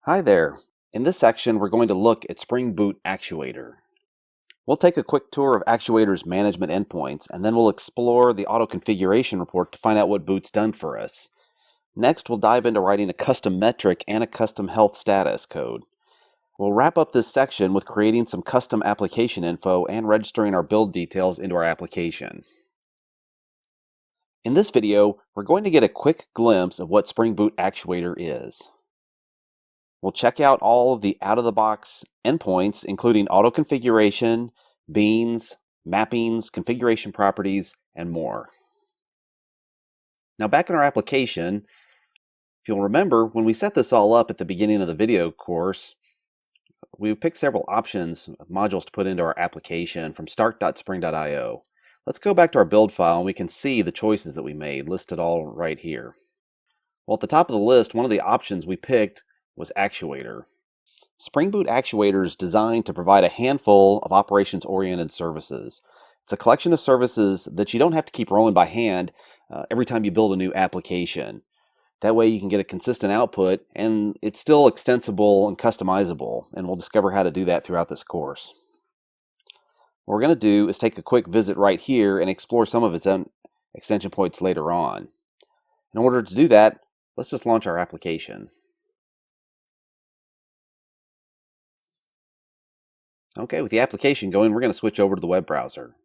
Hi there. In this section, we're going to look at Spring Boot Actuator. We'll take a quick tour of Actuator's management endpoints, and then we'll explore the auto configuration report to find out what Boot's done for us. Next, we'll dive into writing a custom metric and a custom health status code. We'll wrap up this section with creating some custom application info and registering our build details into our application. In this video, we're going to get a quick glimpse of what Spring Boot Actuator is. We'll check out all of the out-of-the-box endpoints, including auto configuration, beans, mappings, configuration properties, and more. Now back in our application, if you'll remember, when we set this all up at the beginning of the video course, we picked several options of modules to put into our application from start.spring.io. Let's go back to our build file and we can see the choices that we made listed all right here. Well, at the top of the list, one of the options we picked was Actuator. Spring Boot Actuator is designed to provide a handful of operations-oriented services. It's a collection of services that you don't have to keep rolling by hand every time you build a new application. That way you can get a consistent output, and it's still extensible and customizable, and we'll discover how to do that throughout this course. What we're going to do is take a quick visit right here and explore some of its own extension points later on. In order to do that, let's just launch our application. Okay, with the application going, we're going to switch over to the web browser.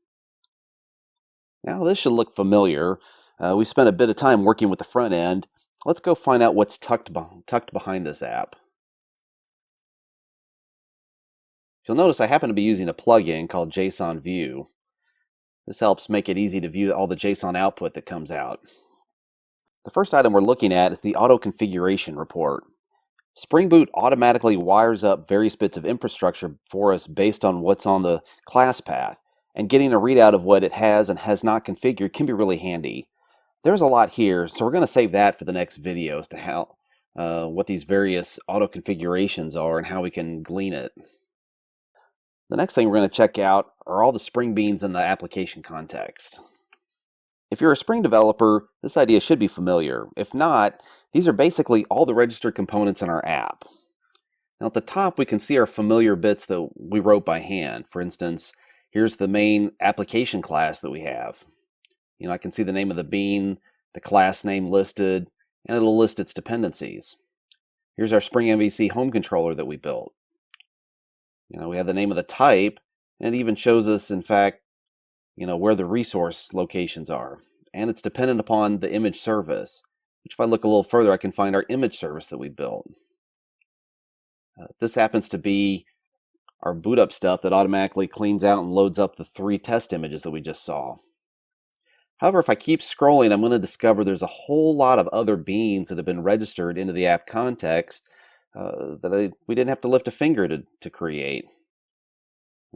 Now this should look familiar. We spent a bit of time working with the front end. Let's go find out what's tucked behind this app. You'll notice I happen to be using a plugin called JSON View. This helps make it easy to view all the JSON output that comes out. The first item we're looking at is the auto configuration report. Spring Boot automatically wires up various bits of infrastructure for us based on what's on the class path, and getting a readout of what it has and has not configured can be really handy. There's a lot here, so we're going to save that for the next video as to how what these various auto configurations are and how we can glean it. The next thing we're going to check out are all the Spring beans in the application context. If you're a Spring developer, this idea should be familiar. If not, these are basically all the registered components in our app. Now at the top we can see our familiar bits that we wrote by hand. For instance, here's the main application class that we have. I can see the name of the bean, the class name listed, and it'll list its dependencies. Here's our Spring MVC home controller that we built. We have the name of the type, and it even shows us, in fact, where the resource locations are. And it's dependent upon the image service, which if I look a little further, I can find our image service that we built. This happens to be our boot up stuff that automatically cleans out and loads up the 3 test images that we just saw. However, if I keep scrolling, I'm going to discover there's a whole lot of other beans that have been registered into the app context that we didn't have to lift a finger to create.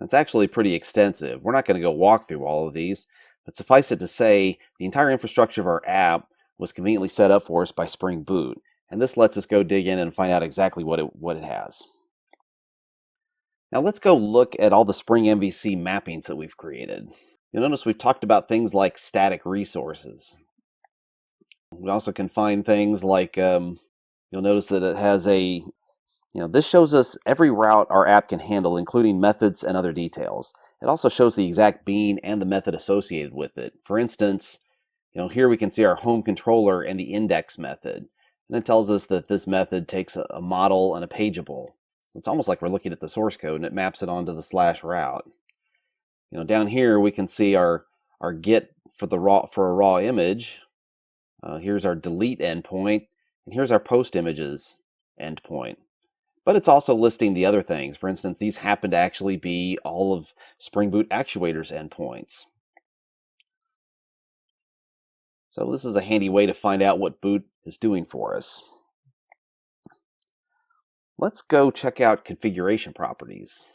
It's actually pretty extensive. We're not going to go walk through all of these, but suffice it to say, the entire infrastructure of our app was conveniently set up for us by Spring Boot, and this lets us go dig in and find out exactly what it has. Now let's go look at all the Spring MVC mappings that we've created. You'll notice we've talked about things like static resources. We also can find things like, you'll notice that it has this shows us every route our app can handle, including methods and other details. It also shows the exact bean and the method associated with it. For instance, here we can see our home controller and the index method. And it tells us that this method takes a model and a pageable. So it's almost like we're looking at the source code and it maps it onto the /route. Down here we can see our get for a raw image. Here's our delete endpoint, and here's our post images endpoint. But it's also listing the other things. For instance, these happen to actually be all of Spring Boot Actuator's endpoints. So this is a handy way to find out what Boot is doing for us. Let's go check out configuration properties.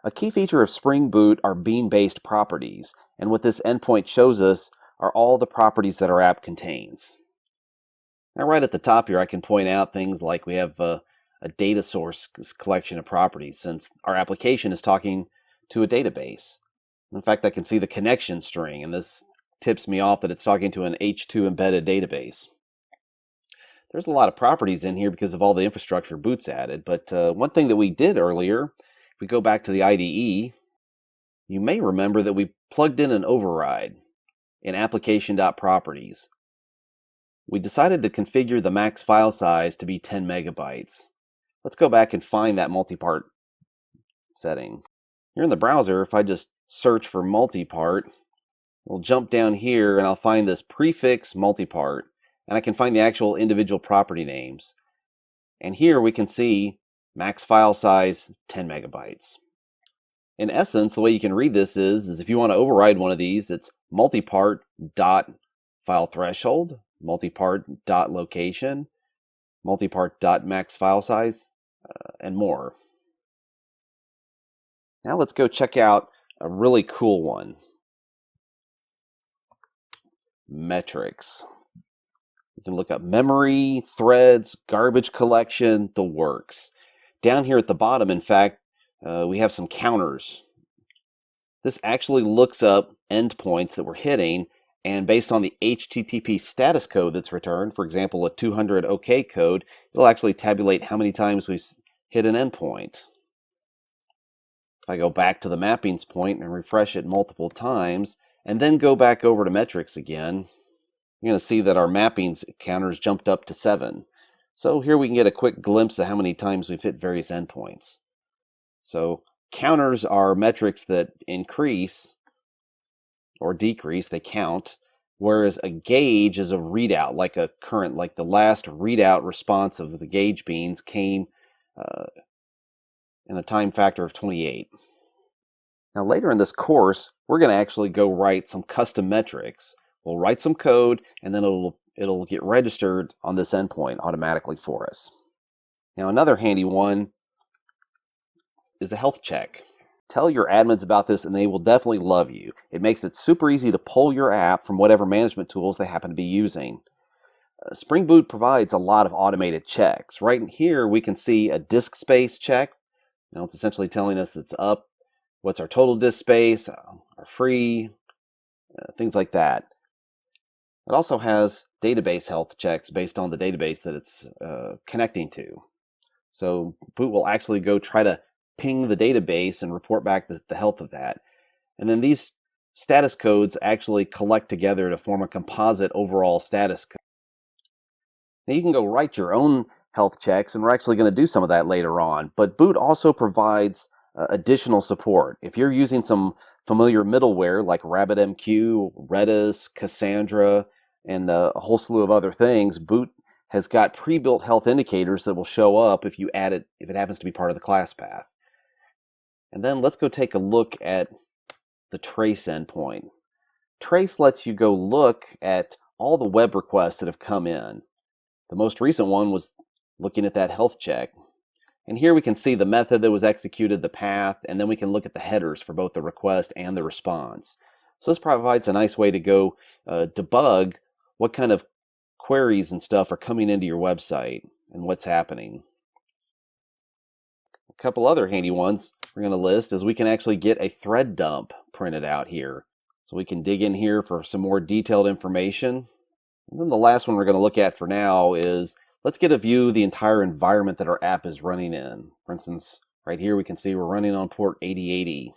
A key feature of Spring Boot are bean-based properties, and what this endpoint shows us are all the properties that our app contains. Now right at the top here I can point out things like we have a data source collection of properties, since our application is talking to a database. In fact, I can see the connection string, and this tips me off that it's talking to an H2 embedded database. There's a lot of properties in here because of all the infrastructure Boot's added, but one thing that we did earlier, if we go back to the IDE, you may remember that we plugged in an override in application.properties. We decided to configure the max file size to be 10 megabytes. Let's go back and find that multipart setting. Here in the browser, if I just search for multipart, we'll jump down here and I'll find this prefix multipart, and I can find the actual individual property names. And here we can see max file size 10 megabytes. In essence, the way you can read this is if you want to override one of these, it's multipart.fileThreshold, multipart.location, multipart.maxFileSize, and more. Now let's go check out a really cool one. Metrics. You can look up memory, threads, garbage collection, the works. Down here at the bottom, in fact, we have some counters. This actually looks up endpoints that we're hitting, and based on the HTTP status code that's returned, for example, a 200 OK code, it'll actually tabulate how many times we've hit an endpoint. If I go back to the mappings point and refresh it multiple times, and then go back over to metrics again, you're going to see that our mappings counters jumped up to 7. So here we can get a quick glimpse of how many times we've hit various endpoints. So counters are metrics that increase or decrease, they count, whereas a gauge is a readout, like a current, like the last readout response of the gauge beans came in a time factor of 28. Now later in this course, we're going to actually go write some custom metrics. We'll write some code, and then it'll get registered on this endpoint automatically for us. Now another handy one is a health check. Tell your admins about this and they will definitely love you. It makes it super easy to pull your app from whatever management tools they happen to be using. Spring Boot provides a lot of automated checks. Right here we can see a disk space check. Now it's essentially telling us it's up, what's our total disk space, our free, things like that. It also has database health checks based on the database that it's connecting to. So Boot will actually go try to ping the database and report back the health of that. And then these status codes actually collect together to form a composite overall status code. Now you can go write your own health checks, and we're actually going to do some of that later on. But Boot also provides additional support. If you're using some familiar middleware like RabbitMQ, Redis, Cassandra, and a whole slew of other things, Boot has got pre-built health indicators that will show up if you add it, if it happens to be part of the class path. And then let's go take a look at the trace endpoint. Trace lets you go look at all the web requests that have come in. The most recent one was looking at that health check. And here we can see the method that was executed, the path, and then we can look at the headers for both the request and the response. So this provides a nice way to go debug what kind of queries and stuff are coming into your website and what's happening. A couple other handy ones we're going to list is we can actually get a thread dump printed out here. So we can dig in here for some more detailed information. And then the last one we're going to look at for now is let's get a view of the entire environment that our app is running in. For instance, right here we can see we're running on port 8080.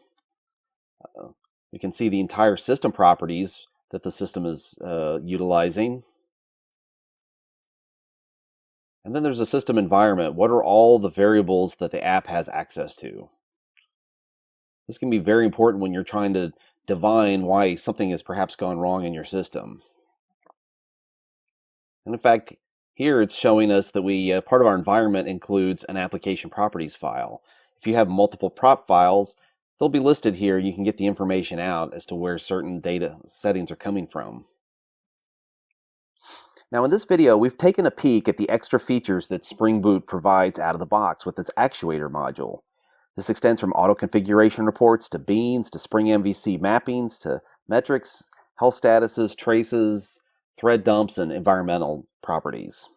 We can see the entire system properties that the system is utilizing. And then there's a system environment. What are all the variables that the app has access to? This can be very important when you're trying to divine why something has perhaps gone wrong in your system. And in fact, here it's showing us that part of our environment includes an application properties file. If you have multiple prop files, they'll be listed here and you can get the information out as to where certain data settings are coming from. Now in this video, we've taken a peek at the extra features that Spring Boot provides out of the box with its Actuator module. This extends from auto configuration reports to beans to Spring MVC mappings to metrics, health statuses, traces, thread dumps, and environmental properties.